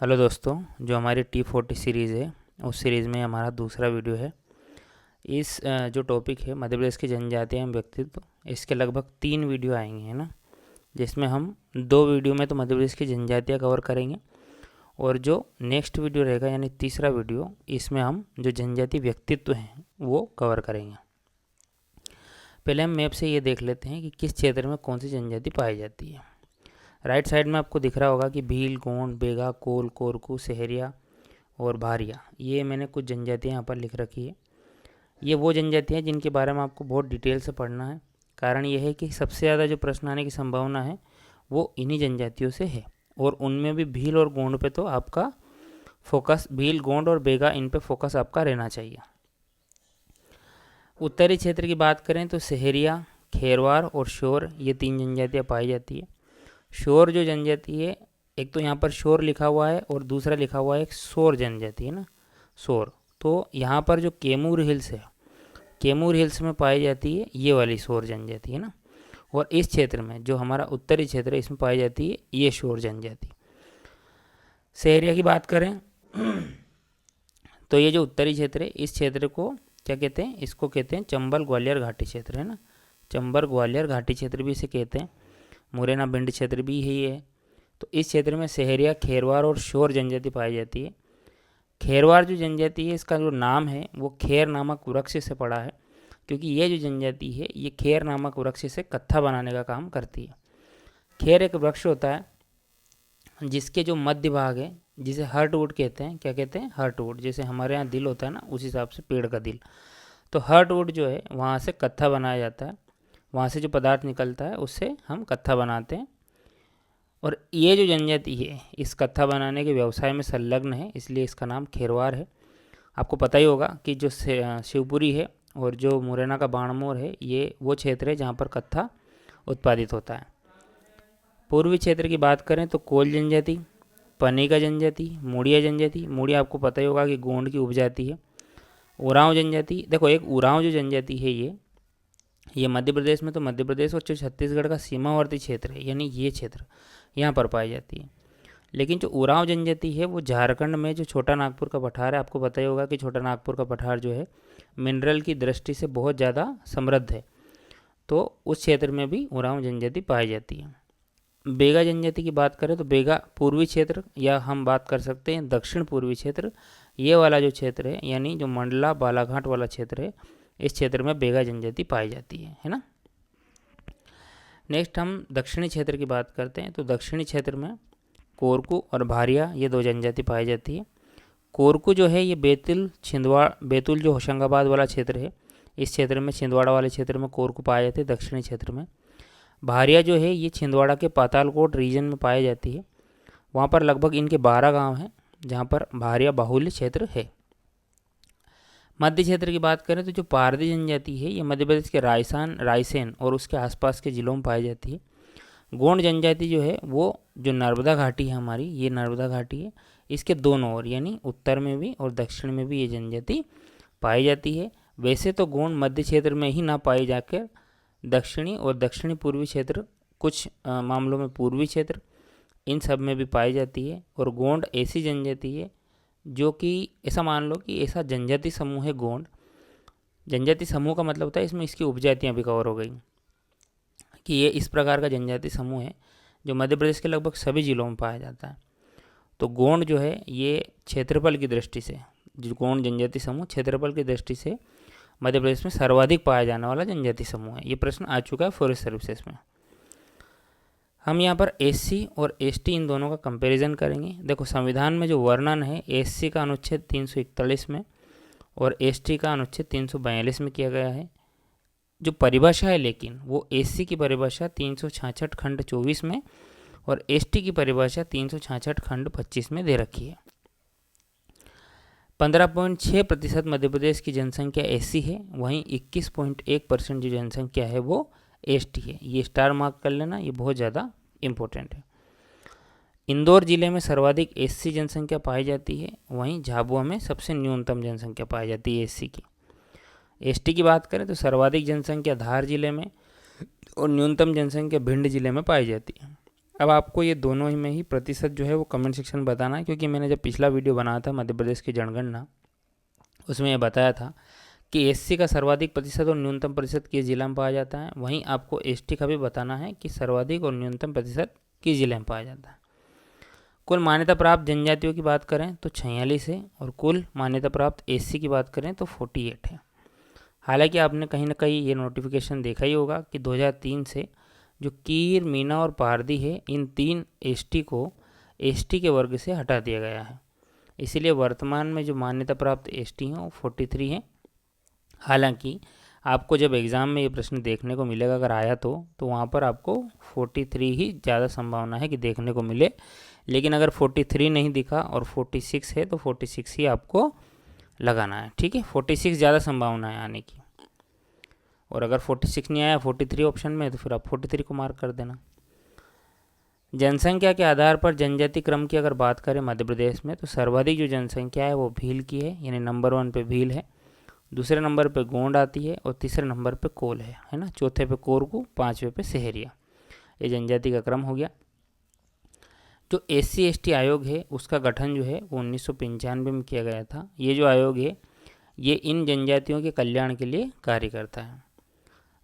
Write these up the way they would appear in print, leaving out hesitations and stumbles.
Hello दोस्तों, जो हमारी T40 सीरीज़ है उस सीरीज़ में हमारा दूसरा वीडियो है। जो टॉपिक है मध्य प्रदेश की जनजातियाँ एवं व्यक्तित्व, इसके लगभग 3 वीडियो आएंगे, है ना। जिसमें हम 2 वीडियो में तो मध्य प्रदेश की जनजातियाँ कवर करेंगे और जो नेक्स्ट वीडियो रहेगा यानी तीसरा वीडियो, इसमें हम जो जनजाति व्यक्तित्व हैं वो कवर करेंगे। पहले हम मैप से ये देख लेते हैं कि किस क्षेत्र में कौन सी जनजाति पाई जाती है। राइट साइड में आपको दिख रहा होगा कि भील, गोंड, बेगा, कोल, कोरकू, सहरिया और भारिया, ये मैंने कुछ जनजातियाँ यहाँ पर लिख रखी है। ये वो जनजातियाँ जिनके बारे में आपको बहुत डिटेल से पढ़ना है। कारण ये है कि सबसे ज़्यादा जो प्रश्न आने की संभावना है वो इन्हीं जनजातियों से है, और उनमें भी भील और गोंड पे तो आपका फोकस, भील, गोंड और बेगा, इन पे फोकस आपका रहना चाहिए। उत्तरी क्षेत्र की बात करें तो सहरिया, खेरवार और शोर, ये 3 जनजातियाँ पाई जाती है। शोर जो जनजाति है, एक तो यहाँ पर शोर लिखा हुआ है और दूसरा लिखा हुआ है एक शोर जनजाति, है ना, शोर। तो यहाँ पर जो कैमूर हिल्स है, कैमूर हिल्स में पाई जाती है ये वाली शोर जनजाति, है ना। और इस क्षेत्र में जो हमारा उत्तरी क्षेत्र है इसमें पाई जाती है ये शोर जनजाति। सहरिया की बात करें तो ये जो उत्तरी क्षेत्र है इस क्षेत्र को क्या कहते हैं, इसको कहते हैं चंबल ग्वालियर घाटी क्षेत्र, है ना। चंबल ग्वालियर घाटी क्षेत्र भी इसे कहते हैं। मुरैना भिंड क्षेत्र भी यही है। तो इस क्षेत्र में सहरिया, खेरवार और शोर जनजाति पाई जाती है। खेरवार जो जनजाति है, इसका जो नाम है वो खेर नामक वृक्ष से पड़ा है, क्योंकि ये जो जनजाति है ये खेर नामक वृक्ष से कत्था बनाने का काम करती है। खेर एक वृक्ष होता है जिसके जो मध्य भाग है, जिसे हर्टवुड कहते हैं। क्या कहते हैं? हर्टवुड। जैसे हमारे यहाँ दिल होता है ना, उस हिसाब से पेड़ का दिल। तो हर्टवुड जो है वहाँ से कत्था बनाया जाता है। वहाँ से जो पदार्थ निकलता है उससे हम कत्था बनाते हैं। और ये जो जनजाति है इस कत्था बनाने के व्यवसाय में संलग्न है, इसलिए इसका नाम खेरवार है। आपको पता ही होगा कि जो शिवपुरी है और जो मुरैना का बाणमोर है, ये वो क्षेत्र है जहाँ पर कत्था उत्पादित होता है। पूर्वी क्षेत्र की बात करें तो कोल जनजाति, पनेगा जनजाति, मुड़िया जनजाति। मुड़िया आपको पता ही होगा कि गोंड की उपजाति है। उरांव जनजाति, देखो एक उरांव जो जनजाति है ये मध्य प्रदेश में, तो मध्य प्रदेश और जो छत्तीसगढ़ का सीमावर्ती क्षेत्र है यानी ये क्षेत्र, यहाँ पर पाई जाती है। लेकिन जो उरांव जनजाति है वो झारखंड में जो छोटा नागपुर का पठार है, आपको पता ही होगा कि छोटा नागपुर का पठार जो है मिनरल की दृष्टि से बहुत ज़्यादा समृद्ध है, तो उस क्षेत्र में भी उरांव जनजाति पाई जाती है। बेगा जनजाति की बात करें तो बेगा पूर्वी क्षेत्र, या हम बात कर सकते हैं दक्षिण पूर्वी क्षेत्र, ये वाला जो क्षेत्र है यानी जो मंडला बालाघाट वाला क्षेत्र है, इस क्षेत्र में बेगा जनजाति पाई जाती है ना। नेक्स्ट हम दक्षिणी क्षेत्र की बात करते हैं तो दक्षिणी क्षेत्र में कोरकू और भारिया, ये 2 जनजाति पाई जाती है। कोरकू जो है ये बैतूल जो होशंगाबाद वाला क्षेत्र है, इस क्षेत्र में छिंदवाड़ा वाले क्षेत्र में कोरकू पाए जाते हैं दक्षिणी क्षेत्र में। भारिया जो है ये छिंदवाड़ा के पातालकोट रीजन में पाई जाती है। वहाँ पर लगभग इनके 12 गांव हैं जहाँ पर भारिया बाहुल्य क्षेत्र है। मध्य क्षेत्र की बात करें तो जो पारधी जनजाति है ये मध्य प्रदेश के रायसेन और उसके आसपास के ज़िलों में पाई जाती है। गोंड जनजाति जो है वो जो नर्मदा घाटी है हमारी, ये नर्मदा घाटी है, इसके दोनों ओर यानी उत्तर में भी और दक्षिण में भी ये जनजाति पाई जाती है। वैसे तो गोंड मध्य क्षेत्र में ही ना पाई जाकर दक्षिणी और दक्षिणी पूर्वी क्षेत्र, कुछ मामलों में पूर्वी क्षेत्र, इन सब में भी पाई जाती है। और गोंड ऐसी जनजाति है जो कि ऐसा मान लो कि ऐसा जनजाति समूह है गोंड। जनजाति समूह का मतलब होता है इसमें इसकी उपजातियाँ भी कवर हो गई, कि ये इस प्रकार का जनजाति समूह है जो मध्य प्रदेश के लगभग सभी जिलों में पाया जाता है। तो गोंड जो है ये क्षेत्रफल की दृष्टि से, जो गोंड जनजाति समूह क्षेत्रफल की दृष्टि से मध्य प्रदेश में सर्वाधिक पाया जाने वाला जनजाति समूह है। ये प्रश्न आ चुका है फॉरेस्ट सर्विसेज में। हम यहाँ पर एससी और एसटी इन दोनों का कंपैरिजन करेंगे। देखो संविधान में जो वर्णन है एससी का अनुच्छेद 341 में और एसटी का अनुच्छेद 342 में किया गया है। जो परिभाषा है लेकिन वो एससी की परिभाषा 366 खंड 24 में और एसटी की परिभाषा 366 खंड 25 में दे रखी है। 15.6% मध्य प्रदेश की जनसंख्या एससी है, वहीं 21.1% जो जनसंख्या है वो एसटी है। ये स्टार मार्क कर लेना, ये बहुत ज़्यादा इम्पोर्टेंट है। इंदौर जिले में सर्वाधिक एससी जनसंख्या पाई जाती है, वहीं झाबुआ में सबसे न्यूनतम जनसंख्या पाई जाती है एससी की। एसटी की बात करें तो सर्वाधिक जनसंख्या धार जिले में और न्यूनतम जनसंख्या भिंड जिले में पाई जाती है। अब आपको ये दोनों ही में ही प्रतिशत जो है वो कमेंट सेक्शन में बताना है, क्योंकि मैंने जब पिछला वीडियो बनाया था मध्य प्रदेश की जनगणना, उसमें ये बताया था कि एससी का सर्वाधिक प्रतिशत और न्यूनतम प्रतिशत किस जिला में पाया जाता है। वहीं आपको एसटी का भी बताना है कि सर्वाधिक और न्यूनतम प्रतिशत किस जिले में पाया जाता है। कुल मान्यता प्राप्त जनजातियों की बात करें तो 46 है, और कुल मान्यता प्राप्त एससी की बात करें तो 48 है। हालांकि आपने कहीं ना कहीं ये नोटिफिकेशन देखा ही होगा कि 2003 से जो कीर, मीना और पारदी है, इन 3 एसटी को एसटी के वर्ग से हटा दिया गया है। इसीलिए वर्तमान में जो मान्यता प्राप्त एसटी हैं वो 43 हैं। हालांकि आपको जब एग्ज़ाम में ये प्रश्न देखने को मिलेगा, अगर आया तो वहाँ पर आपको 43 ही ज़्यादा संभावना है कि देखने को मिले। लेकिन अगर 43 नहीं दिखा और 46 है तो 46 ही आपको लगाना है, ठीक है। 46 ज़्यादा संभावना है आने की, और अगर 46 नहीं आया 43 ऑप्शन में, तो फिर आप 43 को मार्क कर देना। जनसंख्या के आधार पर जनजाति क्रम की अगर बात करें मध्य प्रदेश में, तो सर्वाधिक जो जनसंख्या है वो भील की है, यानी नंबर 1 पे भील है, दूसरे नंबर पे गोंड आती है, और तीसरे नंबर पे कोल है ना, चौथे पे कोरकू, पाँचवें पे सहरिया। ये जनजाति का क्रम हो गया। जो SC ST आयोग है उसका गठन जो है वो 1995 में किया गया था। ये जो आयोग है ये इन जनजातियों के कल्याण के लिए कार्य करता है।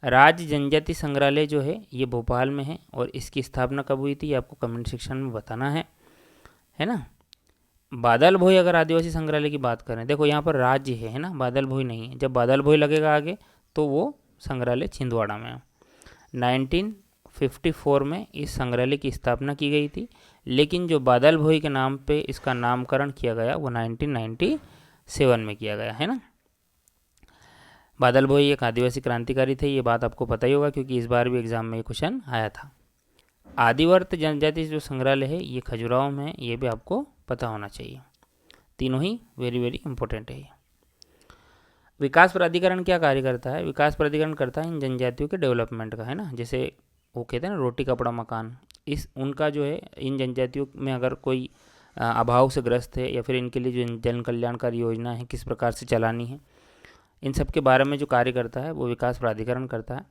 राज्य जनजाति संग्रहालय जो है ये भोपाल में है, और इसकी स्थापना कब हुई थी ये आपको कमेंट सेक्शन में बताना है ना। बादल भोई अगर आदिवासी संग्रहालय की बात करें, देखो यहाँ पर राज्य है ना, बादल भोई नहीं है। जब बादल भोई लगेगा आगे तो वो संग्रहालय छिंदवाड़ा में है। 1954 में इस संग्रहालय की स्थापना की गई थी, लेकिन जो बादल भोई के नाम पे इसका नामकरण किया गया वो 1997 में किया गया है ना। बादल भोई एक आदिवासी क्रांतिकारी थे, ये बात आपको पता ही होगा क्योंकि इस बार भी एग्जाम में ये क्वेश्चन आया था। आदिवर्त जनजाति जो संग्रहालय है ये खजुराहो में है, ये भी आपको पता होना चाहिए। तीनों ही वेरी वेरी इंपॉर्टेंट है। विकास प्राधिकरण क्या कार्य करता है? विकास प्राधिकरण करता है इन जनजातियों के डेवलपमेंट का, है ना। जैसे वो कहते हैं ना रोटी कपड़ा मकान, इस उनका जो है इन जनजातियों में अगर कोई अभाव से ग्रस्त है, या फिर इनके लिए जो जन कल्याणकारी योजना है किस प्रकार से चलानी है, इन सब के बारे में जो कार्य करता है वो विकास प्राधिकरण करता है।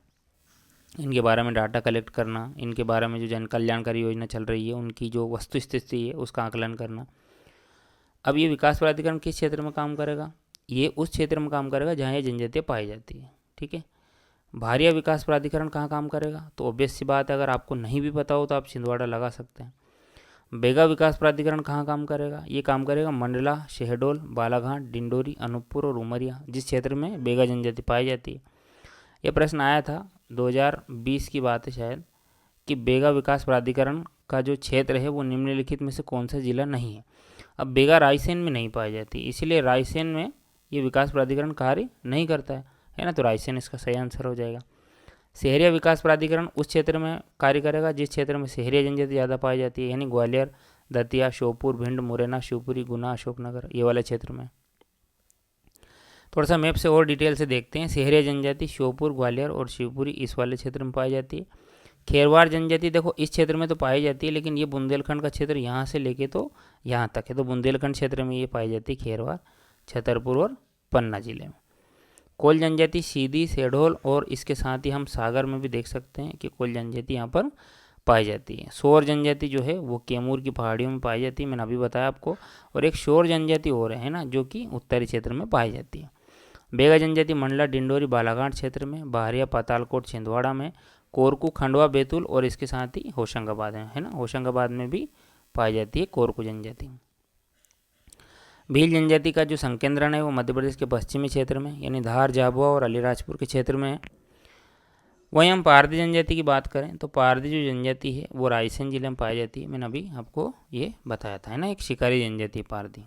इनके बारे में डाटा कलेक्ट करना, इनके बारे में जो जन कल्याणकारी योजना चल रही है उनकी जो वस्तु स्थिति है उसका आकलन करना। अब ये विकास प्राधिकरण किस क्षेत्र में काम करेगा? ये उस क्षेत्र में काम करेगा जहाँ ये जनजातियाँ पाई जाती है, ठीक है। भारिया विकास प्राधिकरण कहाँ काम करेगा? तो ऑब्वियस सी बात है, अगर आपको नहीं भी पता हो तो आप छिंदवाड़ा लगा सकते हैं। बेगा विकास प्राधिकरण कहाँ काम करेगा? ये काम करेगा मंडला, शहडोल, बालाघाट, डिंडोरी, अनूपपुर और उमरिया, जिस क्षेत्र में बेगा जनजाति पाई जाती है। यह प्रश्न आया था 2020 की बात है शायद, कि बेगा विकास प्राधिकरण का जो क्षेत्र है वो निम्नलिखित में से कौन सा जिला नहीं है। अब बेगा रायसेन में नहीं पाई जाती, इसीलिए रायसेन में ये विकास प्राधिकरण कार्य नहीं करता है ना, तो रायसेन इसका सही आंसर हो जाएगा। शहरिया विकास प्राधिकरण उस क्षेत्र में कार्य करेगा जिस क्षेत्र में शहरिया जनजाति ज़्यादा पाई जाती है, यानी ग्वालियर, दतिया, श्योपुर, भिंड, मुरैना, शिवपुरी, गुना, अशोकनगर, ये वाले क्षेत्र में। थोड़ा सा मैप से और डिटेल से देखते हैं। शहरिया जनजाति श्योपुर, ग्वालियर और शिवपुरी इस वाले क्षेत्र में पाई जाती है। खेरवार जनजाति देखो इस क्षेत्र में तो पाई जाती है, लेकिन ये बुंदेलखंड का क्षेत्र यहाँ से लेके तो यहाँ तक है, तो बुंदेलखंड क्षेत्र में ये पाई जाती है खेरवार, छतरपुर और पन्ना जिले में। कोल जनजाति सीधी, शहडोल और इसके साथ ही हम सागर में भी देख सकते हैं कि कोल जनजाति यहाँ पर पाई जाती है। शोर जनजाति जो है वो कैमूर की पहाड़ियों में पाई जाती है, मैंने अभी बताया आपको। और एक शोर जनजाति और है ना, जो कि उत्तरी क्षेत्र में पाई जाती है। बेगा जनजाति मंडला, डिंडोरी, बालाघाट क्षेत्र में, बहरिया, पातालकोट, छिंदवाड़ा में, कोरकू, खंडवा, बैतूल और इसके साथ ही होशंगाबाद है ना, होशंगाबाद में भी पाई जाती है कोरकू जनजाति। भील जनजाति का जो संकेंद्रण है वो मध्य प्रदेश के पश्चिमी क्षेत्र में, यानी धार, झाबुआ और अलीराजपुर के क्षेत्र में है। वहीं हम पारधी जनजाति की बात करें तो पारधी जो जनजाति है वो रायसेन जिले में पाई जाती है, मैंने अभी आपको ये बताया था, है ना। एक शिकारी जनजाति है पारधी।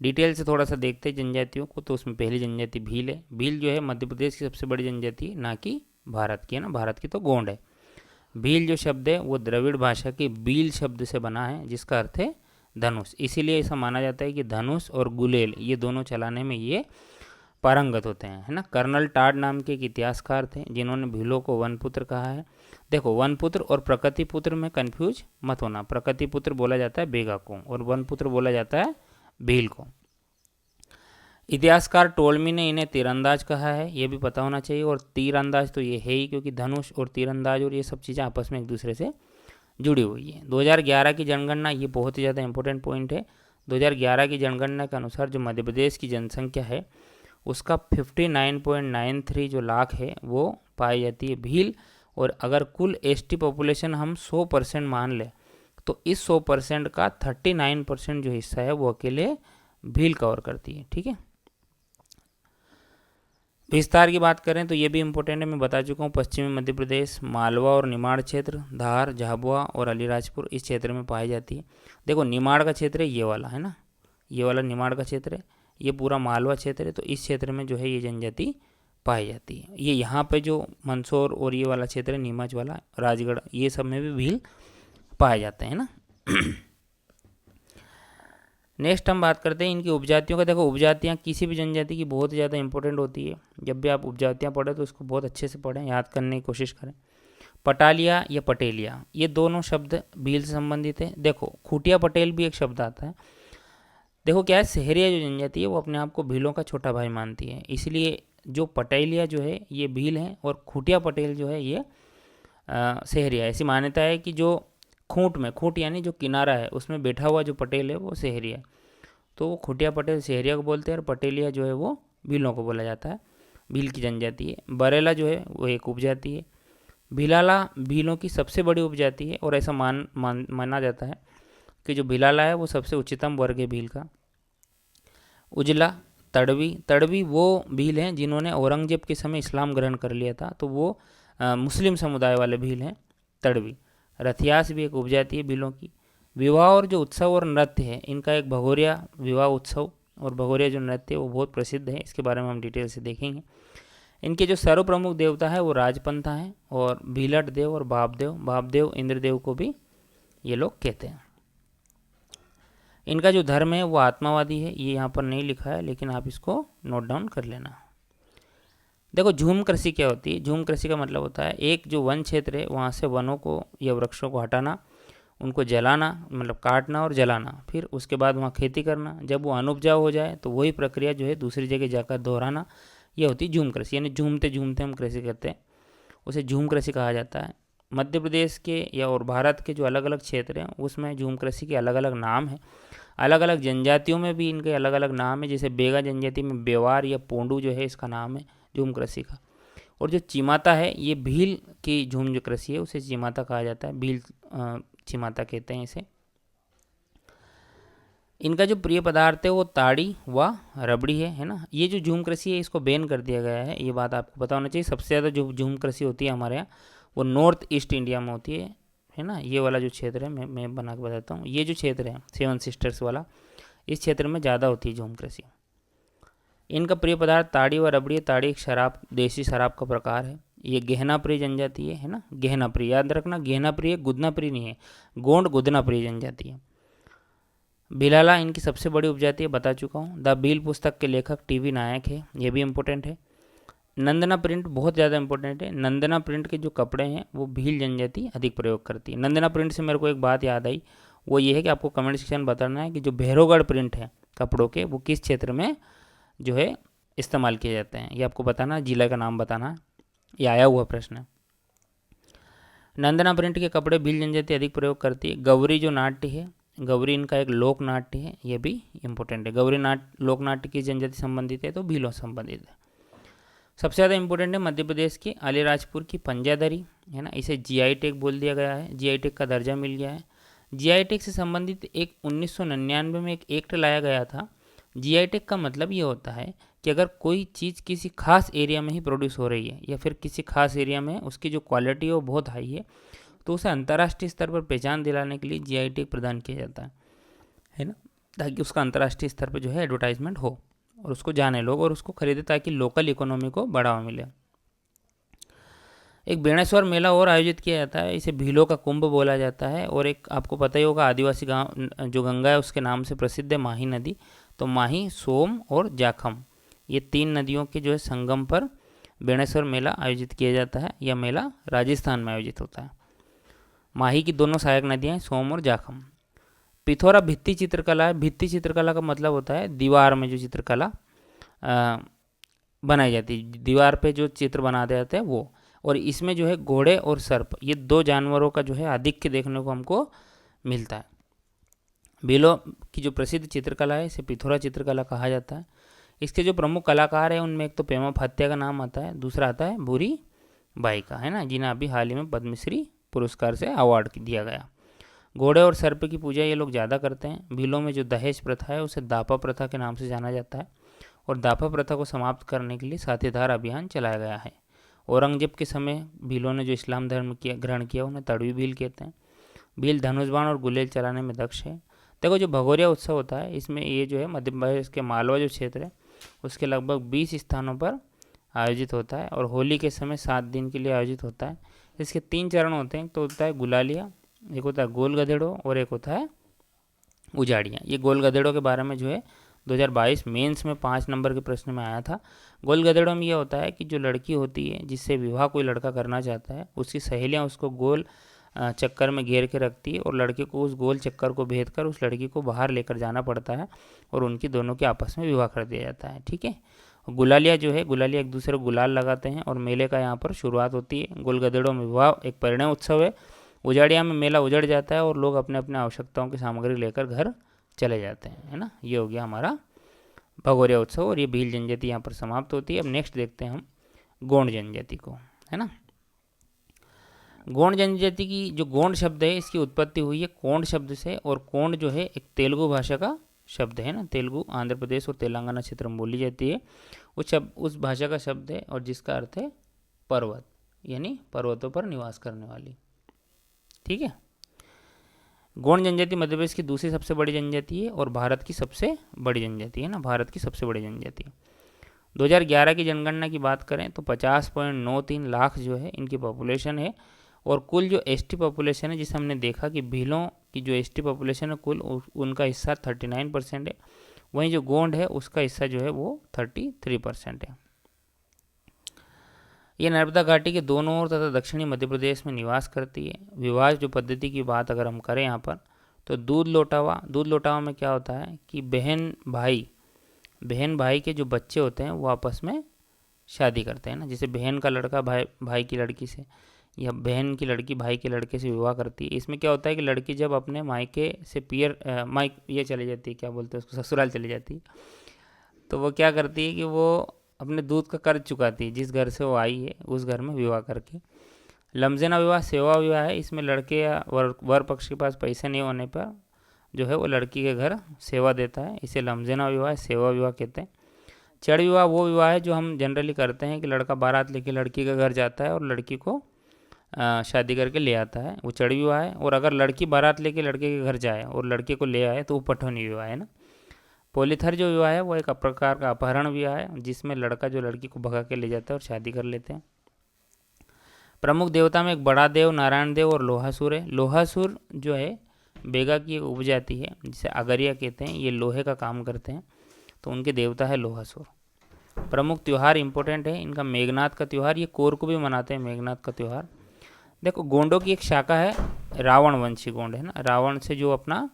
डिटेल से थोड़ा सा देखते हैं जनजातियों को, तो उसमें पहली जनजाति भील है। भील जो है मध्य प्रदेश की सबसे बड़ी जनजाति है, ना कि भारत की, है ना। भारत की तो गोंड है। भील जो शब्द है वो द्रविड़ भाषा के बील शब्द से बना है, जिसका अर्थ है धनुष। इसीलिए ऐसा माना जाता है कि धनुष और गुलेल ये दोनों चलाने में ये पारंगत होते हैं, है ना। कर्नल टाड नाम के एक इतिहासकार थे जिन्होंने भीलों को वनपुत्र कहा है। देखो वनपुत्र और प्रकृतिपुत्र में कंफ्यूज मत होना, प्रकृतिपुत्र बोला जाता है बेगा को और वनपुत्र बोला जाता है भील को। इतिहासकार टोलमी ने इन्हें तीरंदाज कहा है, ये भी पता होना चाहिए। और तीरंदाज तो ये है ही, क्योंकि धनुष और तीरंदाज और ये सब चीज़ें आपस में एक दूसरे से जुड़ी हुई है। 2011 की जनगणना, ये बहुत ही ज़्यादा इंपॉर्टेंट पॉइंट है। 2011 की जनगणना के अनुसार जो मध्य प्रदेश की जनसंख्या है उसका 59.93 जो लाख है वो पाई जाती है भील। और अगर कुल एसटी पॉपुलेशन हम 100% मान लें तो इस 100% का 39% जो हिस्सा है वो अकेले भील कवर करती है। ठीक है, विस्तार की बात करें तो ये भी इम्पोर्टेंट है, मैं बता चुका हूँ। पश्चिमी मध्य प्रदेश, मालवा और निमाड़ क्षेत्र, धार, झाबुआ और अलीराजपुर इस क्षेत्र में पाई जाती है। देखो निमाड़ का क्षेत्र है ये वाला, है ना, ये वाला निमाड़ का क्षेत्र है, ये पूरा मालवा क्षेत्र है। तो इस क्षेत्र में जो है ये जनजाति पाई जाती है। ये यहाँ पे जो मंदसौर और ये वाला क्षेत्र है, नीमच वाला, राजगढ़, ये सब में भी भील पाए जाते हैं ना। नेक्स्ट हम बात करते हैं इनकी उपजातियों का। देखो उपजातियाँ किसी भी जनजाति की बहुत ज़्यादा इंपॉर्टेंट होती है। जब भी आप उपजातियाँ पढ़ें तो उसको बहुत अच्छे से पढ़ें, याद करने की कोशिश करें। पटालिया या पटेलिया, ये दोनों शब्द भील से संबंधित है। देखो खूटिया पटेल भी एक शब्द आता है। देखो क्या है, सहरिया जो जनजाति है वो अपने आप को भीलों का छोटा भाई मानती है, इसलिए जो पटेलिया जो है ये भील है और खूटिया पटेल जो है ये सहरिया। ऐसी मान्यता है कि जो खूंट में, खूंट यानी जो किनारा है उसमें बैठा हुआ जो पटेल है वो सहरिया है। तो वो खूटिया पटेल सहरिया को बोलते हैं और पटेलिया जो है वो भीलों को बोला जाता है, भील की जनजाति है। बरेला जो है वो एक उपजाति है। भिलाला भीलों की सबसे बड़ी उपजाति है और ऐसा माना जाता है कि जो भिलाला है वो सबसे उच्चतम वर्ग है भील का। उजला, तड़वी वो भील हैं जिन्होंने औरंगजेब के समय इस्लाम ग्रहण कर लिया था, तो वो मुस्लिम समुदाय वाले भील हैं, तड़वी। रथियास भी एक उपजाति है भीलों की। विवाह और जो उत्सव और नृत्य है इनका एक भगोरिया विवाह उत्सव और भगोरिया जो नृत्य है वो बहुत प्रसिद्ध है, इसके बारे में हम डिटेल से देखेंगे। इनके जो सर्व प्रमुख देवता है वो राजपंथा है और भीलट देव और बापदेव इंद्रदेव को भी ये लोग कहते हैं। इनका जो धर्म है वो आत्मावादी है, ये यहाँ पर नहीं लिखा है लेकिन आप इसको नोट डाउन कर लेना। देखो झूम कृषि क्या होती है। झूम कृषि का मतलब होता है एक जो वन क्षेत्र है वहाँ से वनों को या वृक्षों को हटाना, उनको जलाना, मतलब काटना और जलाना, फिर उसके बाद वहाँ खेती करना। जब वो अनुपजाऊ हो जाए तो वही प्रक्रिया जो है दूसरी जगह जाकर दोहराना, यह होती है झूम कृषि। यानी झूमते झूमते हम कृषि करते हैं, उसे झूम कृषि कहा जाता है। मध्य प्रदेश के या और भारत के जो अलग अलग क्षेत्र हैं उसमें झूम कृषि के अलग अलग नाम हैं। अलग अलग जनजातियों में भी इनके अलग अलग नाम है। जैसे बेगा जनजाति में बेवार या पोंडू जो है इसका नाम है झूम कृषि का। और जो चिमाता है ये भील की झूम जो कृषि है उसे चिमाता कहा जाता है, भील चिमाता कहते हैं इसे। इनका जो प्रिय पदार्थ है वो ताड़ी व रबड़ी है ना। ये जो झूम कृषि है इसको बैन कर दिया गया है, ये बात आपको पता होना चाहिए। सबसे ज़्यादा जो झूम कृषि होती है हमारे यहाँ वो नॉर्थ ईस्ट इंडिया में होती है ना। ये वाला जो क्षेत्र है मैं बना के बताता हूँ। ये जो क्षेत्र है सेवन सिस्टर्स वाला, इस क्षेत्र में ज़्यादा होती है झूम कृषि। इनका प्रिय पदार्थ ताड़ी व रबड़ी। ताड़ी एक शराब, देसी शराब का प्रकार है। ये गहना प्रिय जनजाति है ना, गहना प्रिय याद रखना, गहना प्रिय गुदना प्रिय नहीं है, गोंड गुदना प्रिय जनजाति है। भिलाला इनकी सबसे बड़ी उपजाति है, बता चुका हूँ। द भील पुस्तक के लेखक टीवी नायक है, ये भी इम्पोर्टेंट है। नंदना प्रिंट बहुत ज़्यादा इंपॉर्टेंट है। नंदना प्रिंट के जो कपड़े हैं वो भील जनजाति अधिक प्रयोग करती है। नंदना प्रिंट से मेरे को एक बात याद आई, वो ये है कि आपको कमेंट सेक्शन में बताना है कि जो भैरवगढ़ प्रिंट है कपड़ों के वो किस क्षेत्र में जो है इस्तेमाल किए जाते हैं, ये आपको बताना, जिला का नाम बताना, ये आया हुआ प्रश्न है। नंदना प्रिंट के कपड़े भील जनजाति अधिक प्रयोग करती है। गौरी जो नाट्य है, गौरी इनका एक लोक नाट्य है, ये भी इम्पोर्टेंट है। गौरी लोक नाट्य की जनजाति संबंधित है तो भीलों संबंधित है। सबसे ज़्यादा इंपॉर्टेंट है मध्य प्रदेश की अलीराजपुर की पंजादरी है ना, इसे जीआई टैग बोल दिया गया है, जीआई टैग का दर्जा मिल गया है। जीआई टैग से संबंधित एक 1999 में एक एक्ट लाया गया था। जीआई टैग का मतलब ये होता है कि अगर कोई चीज़ किसी खास एरिया में ही प्रोड्यूस हो रही है या फिर किसी खास एरिया में उसकी जो क्वालिटी है वो बहुत हाई है तो उसे अंतर्राष्ट्रीय स्तर पर पहचान दिलाने के लिए जीआई टैग प्रदान किया जाता है ना, ताकि उसका अंतर्राष्ट्रीय स्तर पर जो है एडवर्टाइजमेंट हो और उसको जाने लोग और उसको खरीदे ताकि लोकल इकोनॉमी को बढ़ावा मिले। एक बेणेश्वर मेला और आयोजित किया जाता है, इसे भीलों का कुंभ बोला जाता है। और एक आपको पता ही होगा आदिवासी गांव जो गंगा है उसके नाम से प्रसिद्ध है माही नदी। तो माही, सोम और जाखम ये 3 नदियों के जो है संगम पर बेणेश्वर मेला आयोजित किया जाता है। यह मेला राजस्थान में आयोजित होता है। माही की दोनों सहायक नदियाँ हैं सोम और जाखम। पिथौरा भित्ति चित्रकला है। भित्ति चित्रकला का मतलब होता है दीवार में जो चित्रकला बनाई जाती है, दीवार पे जो चित्र बना दिए जाते हैं वो। और इसमें जो है घोड़े और सर्प ये दो जानवरों का जो है आधिक्य देखने को हमको मिलता है। भीलों की जो प्रसिद्ध चित्रकला है इसे पिथौरा चित्रकला कहा जाता है। इसके जो प्रमुख कलाकार हैं उनमें एक तो पेमा फात्या का नाम आता है, दूसरा आता है भूरी बाई का, है ना, जिन्हें अभी हाल ही में पद्मश्री पुरस्कार से अवार्ड दिया गया। घोड़े और सर्प की पूजा ये लोग ज़्यादा करते हैं। भीलों में जो दहेज प्रथा है उसे दापा प्रथा के नाम से जाना जाता है और दापा प्रथा को समाप्त करने के लिए साथीदार अभियान चलाया गया है। औरंगजेब के समय भीलों ने जो इस्लाम धर्म ग्रहण किया उन्हें तड़वी भील कहते हैं। भील धनुष्बाण और गुलेल चलाने में दक्ष है। देखो जो भगोरिया उत्सव होता है इसमें ये जो है मध्य प्रदेश के मालवा जो क्षेत्र है उसके लगभग 20 स्थानों पर आयोजित होता है और होली के समय 7 दिन के लिए आयोजित होता है। इसके 3 चरण होते हैं, तो होता है गुलालिया, एक होता है गोल गधेड़ो और एक होता है उजाड़ियाँ। ये गोल गधेड़ों के बारे में जो है 2022 मेंस में 5 नंबर के प्रश्न में आया था। गोल गधेड़ों में यह होता है कि जो लड़की होती है जिससे विवाह कोई लड़का करना चाहता है उसकी सहेलियाँ उसको गोल चक्कर में घेर के रखती है और लड़के को उस गोल चक्कर को भेद कर उस लड़की को बाहर लेकर जाना पड़ता है और उनकी दोनों के आपस में विवाह कर दिया जाता है। ठीक है। गुलालिया जो है, गुलालिया एक दूसरे को गुलाल लगाते हैं और मेले का यहाँ पर शुरुआत होती है। गोल गधेड़ों में विवाह एक परिणय उत्सव है। उजाड़िया में मेला उजड़ जाता है और लोग अपने अपने आवश्यकताओं की सामग्री लेकर घर चले जाते हैं, है ना। ये हो गया हमारा भगोरिया उत्सव और ये भील जनजाति यहाँ पर समाप्त होती है। अब नेक्स्ट देखते हैं हम गोंड जनजाति को, है ना। गोंड जनजाति की जो गोंड शब्द है इसकी उत्पत्ति हुई है कोंड शब्द से और कोंड जो है एक तेलुगु भाषा का शब्द है ना। तेलुगु आंध्र प्रदेश और तेलंगाना क्षेत्र में बोली जाती है। उस भाषा का शब्द है और जिसका अर्थ है पर्वत, यानी पर्वतों पर निवास करने वाली। ठीक है। गोंड जनजाति मध्य प्रदेश की दूसरी सबसे बड़ी जनजाति है और भारत की सबसे बड़ी जनजाति है ना, भारत की सबसे बड़ी जनजाति। 2011 की जनगणना की बात करें तो 50.93 लाख जो है इनकी पॉपुलेशन है और कुल जो एसटी पॉपुलेशन है जिसे हमने देखा कि भीलों की जो एसटी पॉपुलेशन है कुल उनका हिस्सा 39% है, वहीं जो गोंड है उसका हिस्सा जो है वो 33% है। ये नर्मदा घाटी के दोनों ओर तथा दक्षिणी मध्य प्रदेश में निवास करती है। विवाह जो पद्धति की बात अगर हम करें यहाँ पर तो दूध लोटावा में क्या होता है कि बहन भाई के जो बच्चे होते हैं वो आपस में शादी करते हैं ना। जैसे बहन का लड़का भाई की लड़की से या बहन की लड़की भाई के लड़के से विवाह करती है। इसमें क्या होता है कि लड़की जब अपने मायके से ये चली जाती है, क्या बोलते हैं उसको, ससुराल चली जाती है, तो वो क्या करती है कि वो अपने दूध का कर्ज चुकाती है। जिस घर से वो आई है उस घर में विवाह करके। लमजेना विवाह सेवा विवाह है। इसमें लड़के या वर पक्ष के पास पैसे नहीं होने पर जो है वो लड़की के घर सेवा देता है। इसे लमजेना विवाह सेवा विवाह कहते हैं। चढ़ विवाह वो विवाह है जो हम जनरली करते हैं कि लड़का बारात लेके लड़की के घर जाता है और लड़की को शादी करके ले आता है, वो चढ़ विवाह है। और अगर लड़की बारात लेके लड़के के घर जाए और लड़के को ले आए तो वो पठौनी विवाह है ना। पोलीथर जो विवाह है वो एक प्रकार का अपहरण विवाह है जिसमें लड़का जो लड़की को भगा के ले जाता है और शादी कर लेते हैं। प्रमुख देवता में एक बड़ा देव, नारायण देव और लोहासुर है। लोहासुर जो है बेगा की एक उपजाति है जिसे अगरिया कहते हैं। ये लोहे का काम करते हैं तो उनके देवता है लोहासुर। प्रमुख त्यौहार इंपॉर्टेंट है इनका मेघनाथ का त्यौहार, ये कोर को भी मनाते हैं मेघनाथ का त्यौहार। देखो गोंडों की एक शाखा है रावण वंशी गोंड, है ना, रावण से जो अपना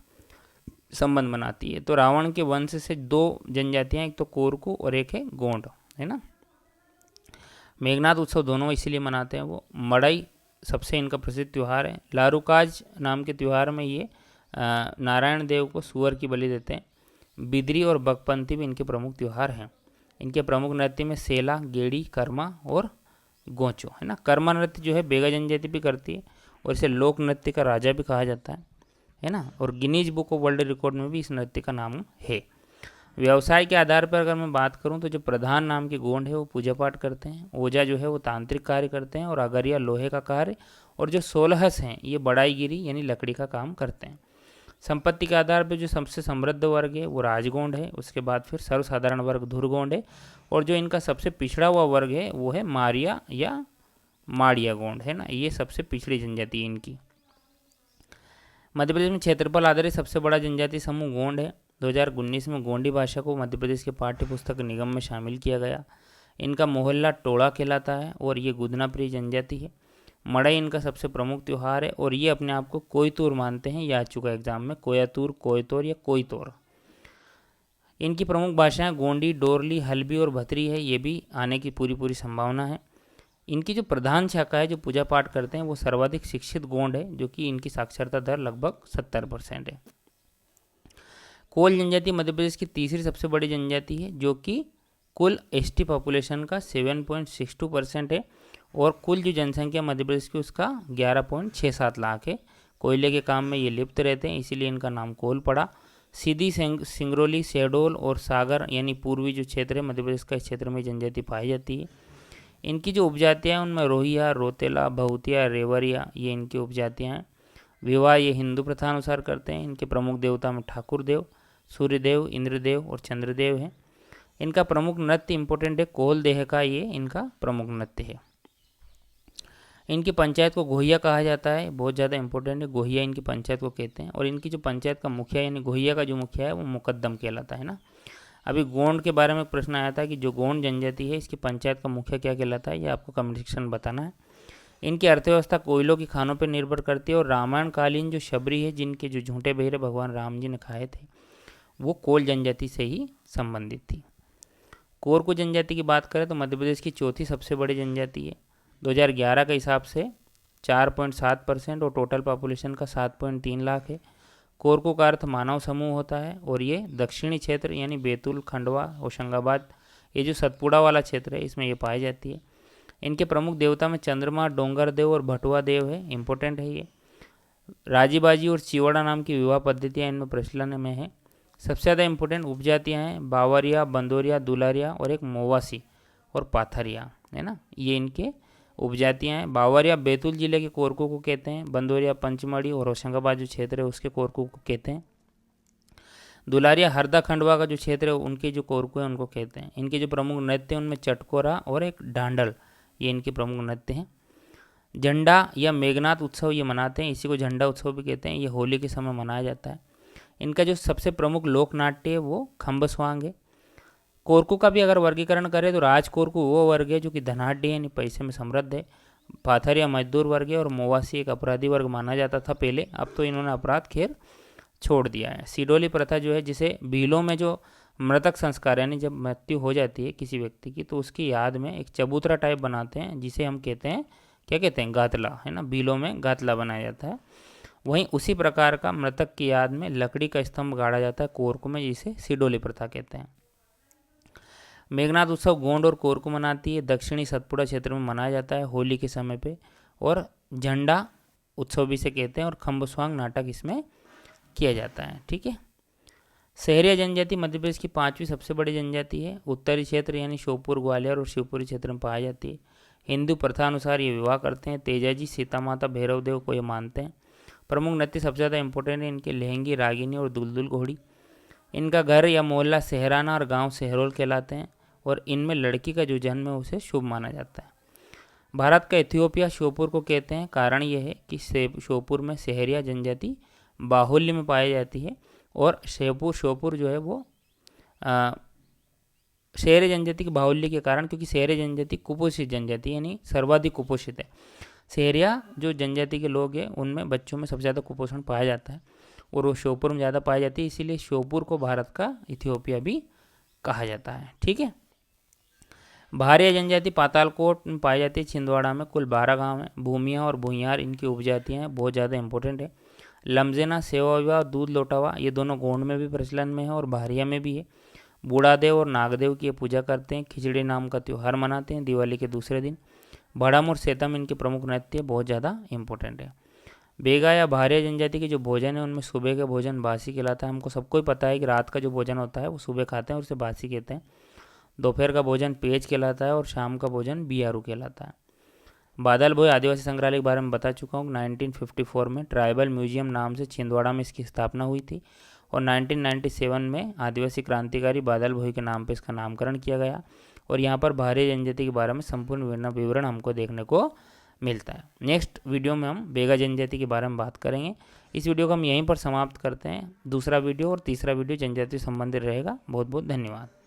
संबंध बनाती है। तो रावण के वंश से 2 जनजातियां, एक तो कोरकू और एक है गोंड, है ना। मेघनाथ उत्सव दोनों इसीलिए मनाते हैं वो। मड़ई सबसे इनका प्रसिद्ध त्यौहार है। लारूकाज नाम के त्यौहार में ये नारायण देव को सुअर की बलि देते हैं। बिदरी और बकपंती भी इनके प्रमुख त्यौहार हैं। इनके प्रमुख नृत्य में सेला, गेड़ी, कर्मा और गोंचो, है ना। कर्मा नृत्य जो है बेगा जनजाति भी करती है और इसे लोक नृत्य का राजा भी कहा जाता है ना। और Guinness book of world record में भी इस नृत्य का नाम है। व्यवसाय के आधार पर अगर मैं बात करूं तो जो प्रधान नाम के गोंड है वो पूजा पाठ करते हैं। ओझा जो है वो तांत्रिक कार्य करते हैं और अगरिया लोहे का कार्य, और जो सोलहस हैं ये बड़ाईगिरी यानी लकड़ी का काम करते हैं। संपत्ति के आधार पर जो सबसे समृद्ध वर्ग है वो राजगोंड है। उसके बाद फिर सर्वसाधारण वर्ग धुरगोंड है और जो इनका सबसे पिछड़ा हुआ वर्ग है वो है मारिया या माड़िया गोंड, है ना। ये सबसे पिछड़ी जनजाति है इनकी। मध्य प्रदेश में क्षेत्रफल आधारित सबसे बड़ा जनजाति समूह गोंड है। 2019 में गोंडी भाषा को मध्य प्रदेश के पाठ्य पुस्तक निगम में शामिल किया गया। इनका मोहल्ला टोड़ा कहलाता है और ये गुदना प्रिय जनजाति है। मड़ई इनका सबसे प्रमुख त्यौहार है और ये अपने आप को कोयतूर मानते हैं। यह आ चुका एग्जाम में, कोयातूर, कोयतोर या कोयतोर। इनकी प्रमुख भाषाएं गोंडी, डोरली, हल्बी और भतरी है। ये भी आने की पूरी संभावना है। इनकी जो प्रधान शाखा है जो पूजा पाठ करते हैं वो सर्वाधिक शिक्षित गोंड है, जो कि इनकी साक्षरता दर लगभग 70% है। कोल जनजाति मध्य प्रदेश की तीसरी सबसे बड़ी जनजाति है, जो कि कुल एसटी पॉपुलेशन का 7.62% है, और कुल जो जनसंख्या मध्य प्रदेश की उसका 11.67 लाख है। कोयले के काम में ये लिप्त रहते हैं, इसीलिए इनका नाम कोल पड़ा। सीधी, सिंगरौली, शहडोल और सागर यानी पूर्वी जो क्षेत्र है मध्य प्रदेश का, इस क्षेत्र में जनजाति पाई जाती है। इनकी जो उपजातियाँ हैं उनमें रोहिया, रोतेला, बहुतिया, रेवरिया ये इनकी उपजातियाँ हैं। विवाह ये हिंदू प्रथा अनुसार करते हैं। इनके प्रमुख देवता में ठाकुर देव, सूर्यदेव, इंद्रदेव और चंद्रदेव हैं। इनका प्रमुख नृत्य इंपॉर्टेंट है, कोल देह का ये इनका प्रमुख नृत्य है। इनकी पंचायत को गोहिया कहा जाता है, बहुत ज़्यादा इंपॉर्टेंट है, गोहिया इनकी पंचायत को कहते हैं। और इनकी जो पंचायत का मुखिया यानी गोहिया का जो मुखिया है वो मुकद्दम कहलाता है ना। अभी गोंड के बारे में प्रश्न आया था कि जो गोंड जनजाति है इसकी पंचायत का मुखिया क्या कहलाता है, ये आपको कमेंट सेक्शन में बताना है। इनकी अर्थव्यवस्था कोयलों की खानों पर निर्भर करती है, और रामायण कालीन जो शबरी है जिनके जो झूठे बहिरे भगवान राम जी ने खाए थे वो कोल जनजाति से ही संबंधित थी। कोरकू जनजाति की बात करें तो मध्य प्रदेश की चौथी सबसे बड़ी जनजाति है। 2011 के हिसाब से 4.7% और टोटल पॉपुलेशन का 7.3 लाख है। कोरकू का अर्थ मानव समूह होता है, और ये दक्षिणी क्षेत्र यानी बैतूल, खंडवा, होशंगाबाद ये जो सतपुड़ा वाला क्षेत्र है इसमें ये पाई जाती है। इनके प्रमुख देवता में चंद्रमा, डोंगर देव और भटुआ देव है, इंपॉर्टेंट है ये। राजीबाजी और चिवड़ा नाम की विवाह पद्धतियाँ इनमें प्रचलन में है। सबसे ज़्यादा इंपॉर्टेंट उपजातियाँ हैं बावरिया, बंदोरिया, दुलारिया और एक मोवासी और पाथरिया है ना, ये इनके उपजातियाँ हैं। बावरिया बैतूल जिले के कोरकू को कहते हैं, बंदोरिया पंचमढ़ी और होशंगाबाद जो क्षेत्र है उसके कोरकू को कहते हैं, दुलारिया हरदा खंडवा का जो क्षेत्र है उनके जो कोरकू है उनको कहते हैं। इनके जो प्रमुख नृत्य हैं उनमें चटकोरा और एक डांडल ये इनके प्रमुख नृत्य हैं। झंडा या मेघनाथ उत्सव ये मनाते हैं, इसी को झंडा उत्सव भी कहते हैं, ये होली के समय मनाया जाता है। इनका जो सबसे प्रमुख लोक नाट्य है वो खम्बस्वांग है। कोरकू का भी अगर वर्गीकरण करें तो राज कोरकू वो वर्ग है जो कि धनाढ़ है यानी पैसे में समृद्ध है, पाथर या मजदूर वर्ग है, और मोवासी एक अपराधी वर्ग माना जाता था पहले, अब तो इन्होंने अपराध खैर छोड़ दिया है। सिडोली प्रथा जो है जिसे भीलों में जो मृतक संस्कार यानी जब मृत्यु हो जाती है किसी व्यक्ति की तो उसकी याद में एक चबूतरा टाइप बनाते हैं जिसे हम कहते हैं, क्या कहते हैं, गातला है ना, भीलों में गातला बनाया जाता है। वहीं उसी प्रकार का मृतक की याद में लकड़ी का स्तंभ गाड़ा जाता है कोरकू में, जिसे सिडोली प्रथा कहते हैं। मेघनाथ उत्सव गोंड और कोरकू मनाती है, दक्षिणी सतपुड़ा क्षेत्र में मनाया जाता है होली के समय पे, और झंडा उत्सव भी से कहते हैं, और खम्बस्वांग नाटक इसमें किया जाता है। ठीक है। शहरिया जनजाति मध्य प्रदेश की 5वीं सबसे बड़ी जनजाति है। उत्तरी क्षेत्र यानी श्योपुर, ग्वालियर और शिवपुरी क्षेत्र में पाई जाती है। हिंदू प्रथा अनुसार ये विवाह करते हैं। तेजाजी, सीता माता, भैरव देव को ये मानते हैं। प्रमुख नृत्य सबसे ज़्यादा इंपॉर्टेंट है इनके लहंगी, रागिनी और दुलदुल घोड़ी। इनका घर या मोहल्ला सहराना और गांव सहरोल कहलाते हैं, और इनमें लड़की का जो जन्म है उसे शुभ माना जाता है। भारत का इथियोपिया श्योपुर को कहते हैं, कारण यह है कि श्योपुर में शहरिया जनजाति बाहुल्य में पाई जाती है, और श्योपुर जो है वो शहरी जनजाति के बाहुल्य के कारण, क्योंकि शहरी जनजाति कुपोषित जनजाति यानी सर्वाधिक कुपोषित है। शहरिया जो जनजाति के लोग हैं उनमें बच्चों में सबसे ज़्यादा कुपोषण पाया जाता है, और वो श्योपुर में ज़्यादा पाई जाती है, इसीलिए श्योपुर को भारत का इथियोपिया भी कहा जाता है। ठीक है। भारिया जनजाति पातालकोट में पाई जाती है, छिंदवाड़ा में। कुल 12 गांव हैं। भूमिया और भूइयार इनकी उपजातियाँ हैं, बहुत ज़्यादा इंपॉर्टेंट है। लमजेना, सेवा विवाह, दूध लोटावा ये दोनों गोंड में भी प्रचलन में है और भारिया में भी है। बूढ़ादेव और नागदेव की पूजा करते हैं। खिचड़ी नाम का त्यौहार मनाते हैं दिवाली के दूसरे दिन। भड़म और सेतम इनके प्रमुख नृत्य बहुत ज़्यादा इंपॉर्टेंट है। बेगा या भारिया जनजाति के जो भोजन है उनमें सुबह का भोजन बासी कहलाता है। हमको सबको ही पता है कि रात का जो भोजन होता है वो सुबह खाते हैं और उसे बासी कहते हैं। दोपहर का भोजन पेज कहलाता है, और शाम का भोजन बियारू कहलाता है। बादल भोई आदिवासी संग्रहालय के बारे में बता चुका हूँ। 1954 में ट्राइबल म्यूजियम नाम से छिंदवाड़ा में इसकी स्थापना हुई थी, और 1997 में आदिवासी क्रांतिकारी बादल भोई के नाम पर इसका नामकरण किया गया, और यहाँ पर भारिया जनजाति के बारे में संपूर्ण विवरण हमको देखने को मिलता है। नेक्स्ट वीडियो में हम बेगा जनजाति के बारे में बात करेंगे। इस वीडियो को हम यहीं पर समाप्त करते हैं। दूसरा वीडियो और तीसरा वीडियो जनजाति से संबंधित रहेगा। बहुत बहुत धन्यवाद।